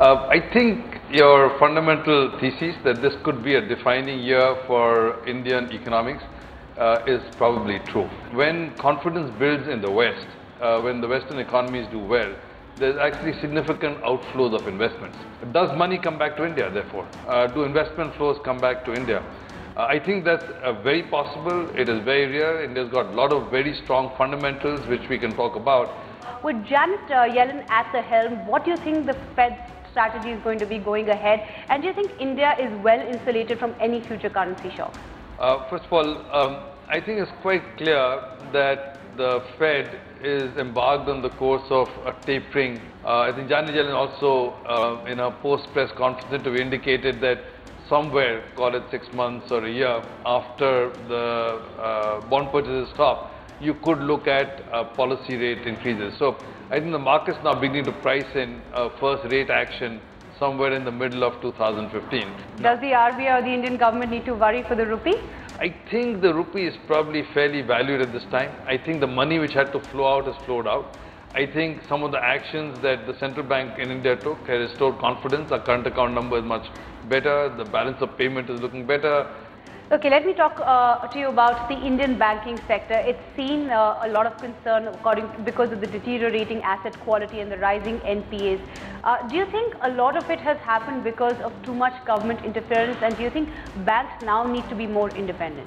I think your fundamental thesis that this could be a defining year for Indian economics is probably true. When confidence builds in the West, when the Western economies do well, there's actually significant outflows of investments. Does money come back to India, therefore? Do investment flows come back to India? I think that's very possible. It is very rare. India's got a lot of very strong fundamentals which we can talk about. With Janet Yellen at the helm, what do you think the Fed's strategy is going to be going ahead? And do you think India is well insulated from any future currency shocks? First of all, I think it's quite clear that the Fed is embarked on the course of a tapering. I think Janet Yellen also, in a post-press conference interview, indicated that somewhere, call it 6 months or a year after the bond purchases stop, you could look at policy rate increases. So I think the market's now beginning to price in first rate action somewhere in the middle of 2015. Does the RBI or the Indian government need to worry for the rupee? I think the rupee is probably fairly valued at this time. I think the money which had to flow out has flowed out. I think some of the actions that the central bank in India took has restored confidence. Our current account number is much better. The balance of payment is looking better. Okay, let me talk to you about the Indian banking sector. It's seen a lot of concern because of the deteriorating asset quality and the rising NPAs. Do you think a lot of it has happened because of too much government interference, and do you think banks now need to be more independent?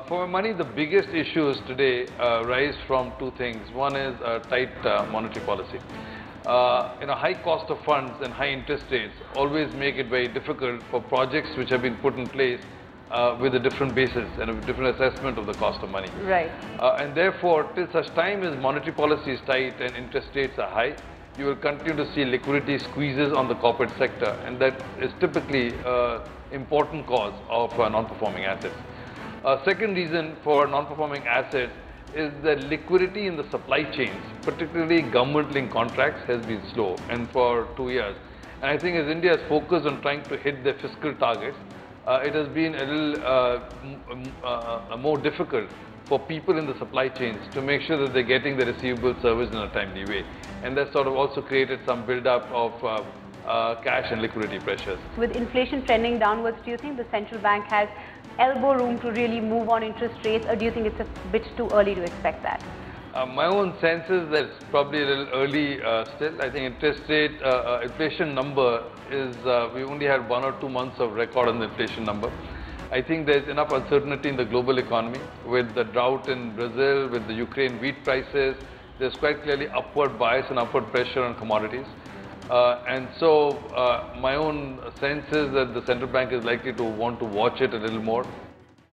For money, the biggest issues today rise from two things. One is tight monetary policy. High cost of funds and high interest rates always make it very difficult for projects which have been put in place with a different basis and a different assessment of the cost of money. Right. And therefore, till such time as monetary policy is tight and interest rates are high, you will continue to see liquidity squeezes on the corporate sector, and that is typically an important cause of non-performing assets. Second reason for non-performing assets is that liquidity in the supply chains, particularly government-linked contracts, has been slow, and for 2 years. And I think as India is focused on trying to hit their fiscal targets, it has been a little more difficult for people in the supply chains to make sure that they're getting the receivable service in a timely way. And that sort of also created some build-up of cash and liquidity pressures. With inflation trending downwards, do you think the central bank has elbow room to really move on interest rates, or do you think it's a bit too early to expect that? My own sense is that it's probably a little early still. I think interest rate, inflation number is, we only had 1 or 2 months of record on the inflation number. I think there's enough uncertainty in the global economy with the drought in Brazil, with the Ukraine wheat prices. There's quite clearly upward bias and upward pressure on commodities. And so my own sense is that the central bank is likely to want to watch it a little more.